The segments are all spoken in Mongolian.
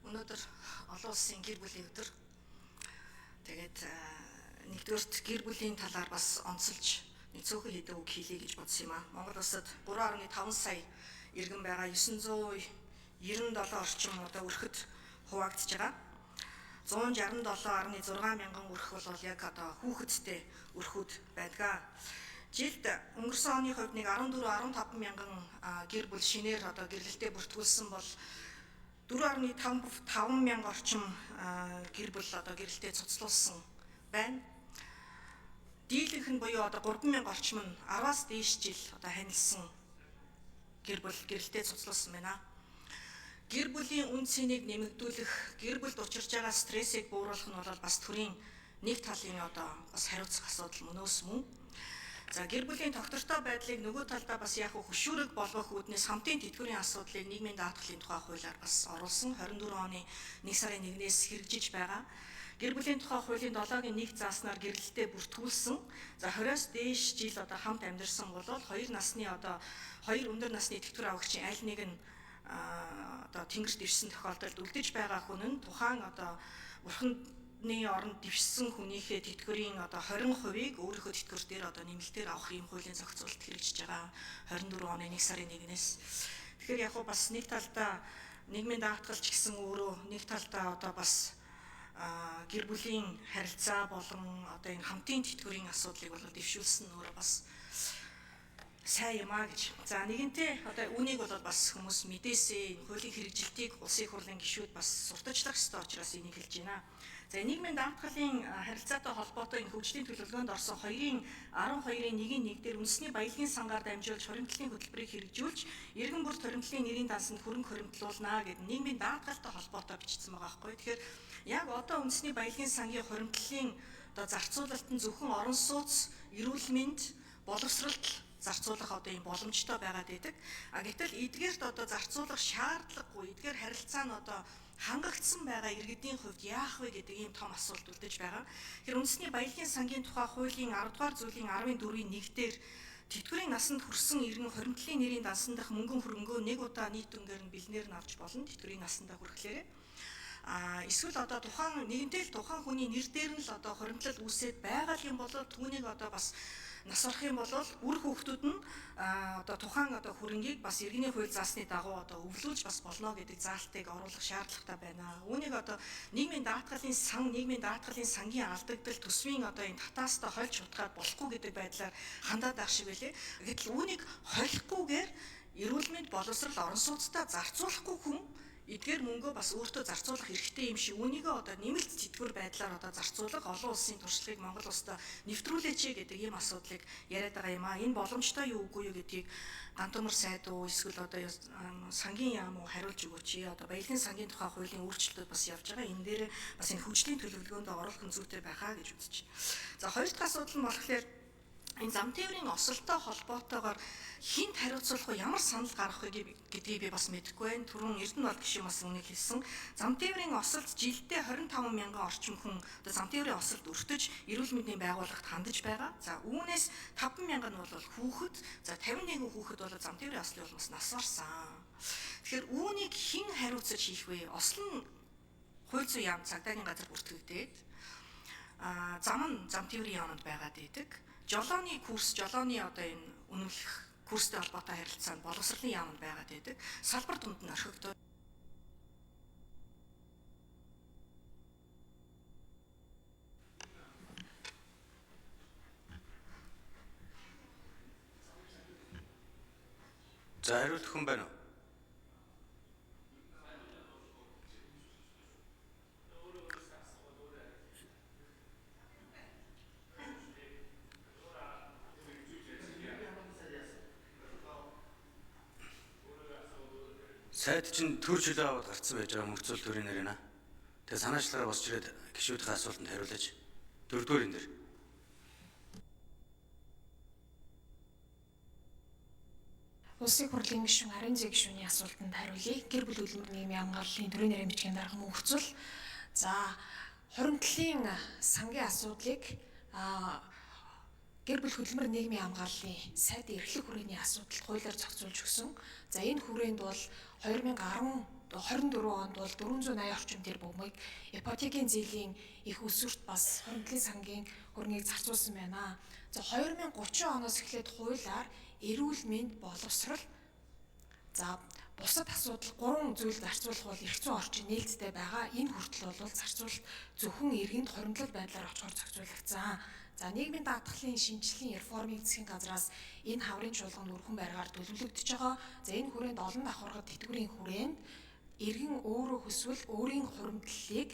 Өнөөдөр олон улсын гэр бүлийн өдөр. Тэгээд нэгдүгээрт гэр бүлийн талаар бас онцолж нэг цөөхөн хэдэн үг хэлье гэж бодсон юм аа. Монгол улсад 3.5 сая иргэн байгаа, 997 орчим одоо өрхөд хуваагдж байгаа. 167.6 мянган өрх бол яг одоо хүүхэдтэй өрхүүд байдаг. Жилд өнгөрсөн оны хувьд нэг 14-15 мянган гэр бүл шинээр одоо гэрлэлтэд бүртгүүлсэн бол 4.5 мянга орчим гэр бүл одоо гэрлэлтэд цуцлуулсан байна. Дийлэнх нь буюу одоо 3 мянга орчим нь 10-аас дээш жил одоо ханилсан гэр бүл гэрлэлтэд цуцлуулсан байна. Гэр бүлийн үн цэнийг нэмэгдүүлэх, гэр бүлд учирч байгаа стрессийг бууруулах нь бол бас төрийн нэг талын одоо бас хариуцах асуудал мөнөөс мөн. За гэр бүлийн тогтвортой байдлыг нөгөө талдаа бас яг хөшүүрэг болгох үүднээс хамтын тэтгэврийн асуудлыг нийгмийн даатгалын тухай хуулиар бас оруулсан 24 оны 1 сарын 1-ээс хэрэгжиж байгаа. Гэр бүлийн тухай хуулийн 7-гийн 1 зааснаар гэрлэлтэд бүртгүүлсэн. За 20-оос дээш жил одоо хамт амьдарсан бол 2 насны одоо 2 өндөр насны тэтгэвэр авагчийн аль нэг нь одоо тэнгэрт ивсэн тохиолдолд үлдэж байгаа хүн нь тухайн одоо бурхны оронд дэвшсэн хүнийхээ тэтгэврийн одоо 20%-ийг өөрийнхөө тэтгэвэр дээр одоо нэмэлтээр авах юм хуулийн зохицуулалт хэрэгжиж байгаа 24 оны 1 сарын 1-ээс. Тэгэхээр яг бас нэг талдаа нийгмийн даатгалч гэсэн өөрөө нэг талдаа одоо бас гэр бүлийн харилцаа болон одоо энэ хамтын тэтгэврийн асуудлыг бол дэвшүүлсэн өөрөө бас сайн юм аа гэж. За нэгэнтээ одоо үүнийг бол бас хүмүүс мэдээсээ хуулийн хэрэгжилтийг улсын хурлын гишүүд бас сурталчлах ёстой учраас энийг хэлж байна. За нийгмийн даатгалын харилцаатай холбоотой энэ хөгжлийн төлөвлөгөөнд орсон 2-ын 12-ын 1-ийн 1 дээр үндэсний баялагын сангаар дамжуулж хуримтлалын хөтөлбөрийг хэрэгжүүлж иргэн бүрт хуримтлалын нэрийн дансанд хөрөнгө хуримтлуулнаа гэдэг нийгмийн даатгалтай холбоотой бичсэн байгаа байхгүй. Тэгэхээр яг одоо үндэсний баялагын сангийн хуримтлалын одоо зарцуулалт нь зөвхөн орон сууц, эрүүл мэнд, боловсролт зарцуулах одоо юм боломжтой байгаад байдаг. Гэтэл эдгээрт одоо зарцуулах шаардлагагүй, эдгээр харилцаа нь одоо хангагдсан байгаа иргэдийн хувьд яах вэ гэдэг ийм том асуулт үлдэж байгаа. Тэгэхээр үндэсний баялагын сангийн тухай хуулийн 10 дугаар зүйлийн 14-ийн 1 дээр тэтгэврийн насанд хүрсэн иргэн хуримтлалын нэрийн дансанд дах мөнгөн хөрөнгөө нэг удаа нийт дүнгээр нь бэлнээр нь авч болно тэтгэврийн насандаа хүрэхлээрээ. Эсвэл одоо тухайн нэгэнтэй л тухайн хүний нэр дээр нь л одоо хуримтлал үүсээд байгаа юм бол түүнийг одоо бас нас орох юм бол үр хүүхдүүд нь одоо тухайн одоо хөрөнгийг бас иргэний хууль заасны дагуу одоо өвлүүлж бас болно гэдэг заалтыг оруулах шаардлагатай байна. Үүнийг одоо нийгмийн даатгалын сангийн алдагдал төсвийн одоо энэ татаастай хольж утгаад болохгүй гэдэг байдлаар хандаад байх шиг байлээ. Гэтэл үүнийг холихгүйгээр эрүүл мэнд боловсрал орон сууцтай зарцуулахгүй хүн эдгээр мөнгөө бас өөртөө зарцуулах хэрэгтэй юм шиг үүнийгээ одоо нэмэлт тэтгэвэр байдлаар одоо зарцуулах олон улсын туршлагыг Монгол улсад нэвтрүүлээч гэдэг ийм асуудлыг яриад байгаа юм аа. Энэ боломжтой юу үгүй юу гэдгийг Гантөмөр сайд уу эсвэл одоо сангийн яам уу хариулж өгөөч. Одоо баялагын сангийн тухай хуулийн өөрчлөлтүүд бас явж байгаа. Энэ дээр бас энэ хөгжлийн төлөвлөгөөнд оруулах нь зүйтэй байхаа гэж үзэж байна. За хоёр дахь асуудал нь болохоор энэ зам тээврийн осолтой холбоотойгоор хинт хариуцлах уу ямар санал гаргах вэ гэдгийг би бас мэдэхгүй байна. Түрүүн Эрдэнэ бол гишүүн бас үнийг хэлсэн. Зам тээврийн осолд жилдээ 25 мянган орчим хүн одоо зам тээврийн осолд өртөж эрүүл мэндийн байгууллагт хандаж байгаа. За үүнээс 5 мянга нь бол хүүхэд, за 51 хүүхэд бол зам тээврийн ослын улмаас нас барсан. Тэгэхээр үүнийг хэн хариуцаж хийх вэ? Осол нь хууль зүйн яам цагдаагийн газар бүртгэгдээд зам тээврийн яамд байгаад идэг. Жолооны курс, жолооны одоо энэ үнэмлэх курстэй холбоотой харилцаанд боловсролын яамд байгаад байдаг. Салбар дунд нь орхигдоод За хариулт хүн байна уу? Сайд чинь төр чөлөө аваад гарцсан байж байгаа мөрцөл төрийн нэр нэ. Тэгээ санаачлагаар босч ирээд гишүүдийн асуултанд хариулаач. Дөрөвдүгээр энэ дэр. Улсын хурлын гишүүн Арын зэг гишүүний асуултанд хариулъя. Гэр бүл үлэмж нийгмийн хамгааллын төрийн нэрийн бичгийн дарга мөнхцөл. За хуримтлалын сангийн асуудлыг гэр бүл хөдөлмөр нийгмийн хамгааллын сайдын эрхлэх хүрээний асуудалд хуулиар зохицуулж өгсөн. За энэ хүрээнд бол 2010 24 онд бол 480 орчим тэрбумыг ипотекийн зээлийн их өсвөрт бас хуримтлалын сангийн хөрөнгийг зарцуулсан байна. За 2030 оноос эхлээд хуулиар эрүүл мэнд боловсрол за бусад асуудал 3 зүйл зарцуулах бол эрх зүйн орчин нээлттэй байгаа. Энэ хүртэл бол зарцуулалт зөвхөн иргэнд хуримтлал байдлаар очихоор зохицуулагдсан. За нийгмийн даатгалын шинжилгээний реформын засгийн газраас энэ хаврын чуулганд өрхөн байргаар төлөвлөгдөж байгаа. За энэ хүрээнд олон давхаргад тэтгэврийн хүрээнд иргэн өөрөө хүсвэл өөрийн хуримтлалыг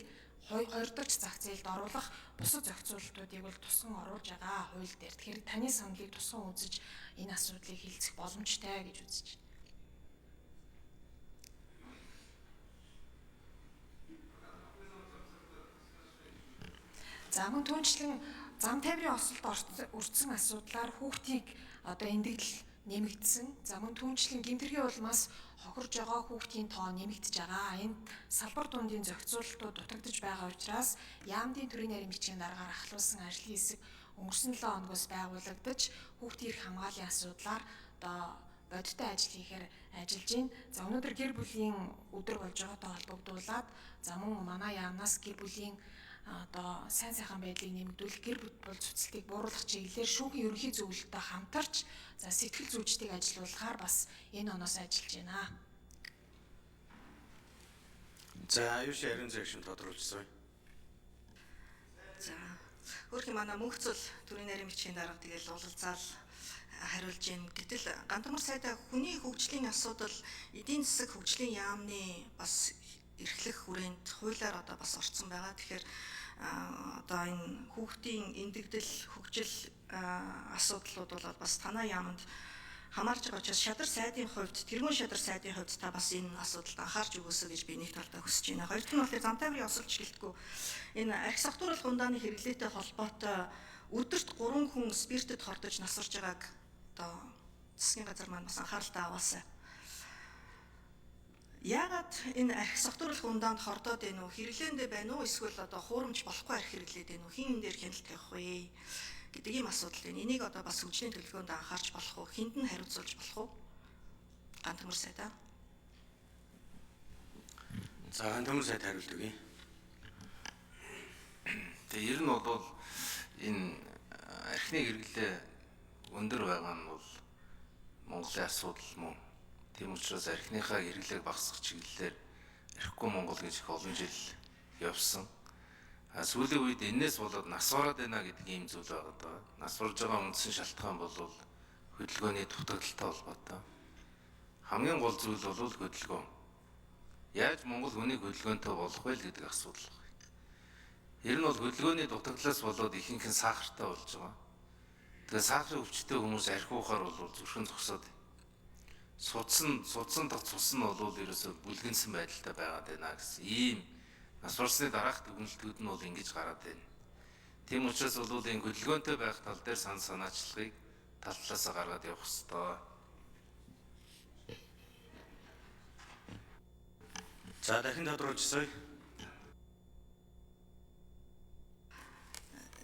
хоёр дахь зах зээлд оруулах бусад зохицуулалтуудыг бол тусган оруулж байгаа хууль дээр. Тэгэхээр таны саналыг тусган үзэж энэ асуудлыг хэлцэх боломжтой гэж үзэж байна. За мөн түүнчлэн зам тавирын осолд өртсөн асуудлаар хүүхдийг одоо эндэгдэл нэмэгдсэн. За мөн түүнчлэн гэмтэргийн улмаас хохирж байгаа хүүхдийн тоо нэмэгдэж байгаа. Энд салбар дундын зохицуулалтууд дутагдж байгаа учраас яамдын төрийн нарийн бичгийн дараагаар ахлуулсан ажлын хэсэг өнгөрсөн 7 хоногоос байгуулагдаж хүүхдийн эрх хамгааллын асуудлаар одоо бодиттой ажил хийхээр ажиллаж байна. За өнөөдөр гэр бүлийн өдөр болж байгаатай холбогдуулаад за мөн манай яамнаас гэр бүлийн одоо сайн сайхан байдлыг нэмэгдүүлэх, гэр бүл цуцлтыг бууруулах чиглэлээр шүүхийн ерөнхий зөвлөлтөд хамтарч за сэтгэл зүйчдийг ажилуулахаар бас энэ оноос ажиллаж байна. За юу ширэн зэвшин тодруулжсэн. За хөрхийн манай мөнхцөл төрийн нарийн бичгийн дарга тэгэл уулзаал хариулж гин. Гэтэл Гандамар сайдаа хүний хөгжлийн асуудал эдийн засаг хөгжлийн яамны бас эрхлэх хүрээнд хуулиар одоо бас орцсон байгаа. Тэгэхээр одоо энэ хүүхдийн эндэгдэл хөгжил асуудлууд бол бас танай яамд хамаарч байгаа учраас шадар сайдын хувьд тэргүүн шадар сайдын хувьд та бас энэ асуудалд анхаарч өгөөсэй гэж би нэг талдаа хүсэж байна. Хоёр дахь нь бол зам тавирын осолж гэлтгүй энэ архи сахтууруулах ундааны хэрэглээтэй холбоотой өдөрт 3 хүн спиртэд хордож насарж байгааг одоо засгийн газар маань бас анхааралтай аваасай. Яагаад энэ архи сахтууруулах ундаанд хордоод байна уу? Хэрэглээндээ байна уу? Эсвэл одоо хуурамч болохгүй архи хэрэглээд байна уу? Хин энэ дээр хяналт тавих вэ? Гэдэг ийм асуудал байна. Энийг одоо бас хөгжлийн төлөвлөгөөнд анхаарч болох уу? Хинд нь хариуцуулж болох уу? Гандамар сайдаа. За Гандамар сайд хариулт өгье. Тэгээ ер нь бол энэ архины хэрэглээ өндөр байгаа нь бол Монголын асуудал мөн. Тийм учраас архиныхаа хэрэглээг багасгах чиглэлээр архигүй Монгол гэж их олон жил явсан. Сүүлийн үед энэс болоод нас бараад байна гэдэг ийм зүйл байгаа даа. Нас барж байгаа үндсэн шалтгаан бол хөдөлгөөний дутагдaltaй холбоотой. Хамгийн гол зүйл бол хөдөлгөөн. Яаж Монгол хүнийг хөдөлгөөнтэй болох вэ гэдэг асуудал байна. Ер нь бол хөдөлгөөний дутагдлаас болоод ихэнх нь сахартай болж байгаа. Тэгээ сахарын өвчтөй хүмүүс архиухаар бол зүрхэн зогсоод судсан дах цус нь бол ерөөсөө бүлгэнсэн байдалтай байгаад байна гэсэн ийм нас барсны дараах дүгнэлтүүд нь бол ингэж гараад байна. Тийм учраас бол энэ хөдөлгөөнтэй байх тал дээр санаачлагыг тал талаасаа гаргаад явах ёстой. За дахин тодруулжсэй.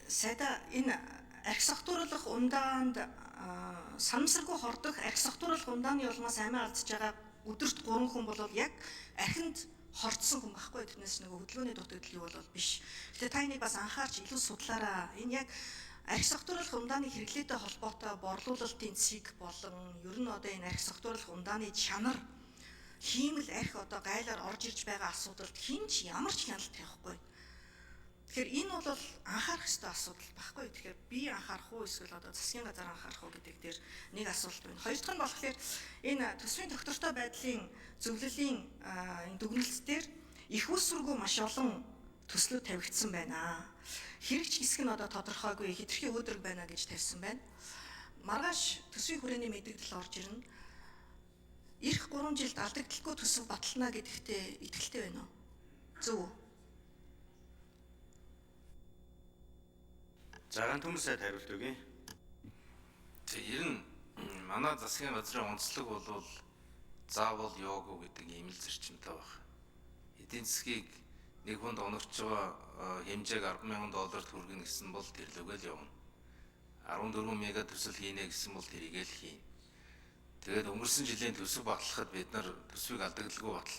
Сайда энэ архи сахтууруулах ундаанд санамсаргүй хордох архи сахтууруулах ундааны улмаас амиа алдж байгаа өдөрт 3 хүн бол яг архинд хордсон хүн байхгүй. Тэрнээс нэг хөдөлгөөний дутагдал юу бол биш. Тэгээ та энийг бас анхаарч илүү судлаараа. Энэ яг архи сахтууруулах ундааны хэрэглээтэй холбоотой борлуулалтын цэг болон ер нь одоо энэ архи сахтууруулах ундааны чанар хиймэл архи одоо гайлаар орж ирж байгаа асуудалд хинч ямар ч хяналт тавихгүй. Тэгэхээр энэ бол анхаарах ёстой асуудал баггүй. Тэгэхээр би анхаарах уу эсвэл одоо засгийн газар анхаарах уу гэдэг дээр нэг асуулт байна. Хоёр дахь нь болохоор энэ төсвийн доктортой байдлын зөвлөлийн энэ дүгнэлт дээр их усргүй маш олон төслүүд тавигдсан байна. Хэрэгч хэсэг нь одоо тодорхойгүй хэтэрхий өөдрөг байна гэж тавьсан байна. Маргааш төсвийн хүрээний мэдээлэл орж ирнэ. Ирэх 3 жилд алдагдaltaгүй төсөв батална гэдэгтээ итгэлтэй байна уу? Зөв үү? Заган төмөр сайд хариулт өгье. Тэгээ ер нь манай засгийн газрын онцлог бол заавал йога гэдэг ийм л зарчимтай байна. Эдийн засгийг нэг хүнд оногч байгаа хэмжээг $10,000 хүргэнэ гэсэн бол тэр л үгээл явна. 14 мега төсөл хийнэ гэсэн бол тэрийг л хийн. Тэгээд өнгөрсөн жилийн төсөв батлахад бид нар төсвийг алдагдaltaгүй батлана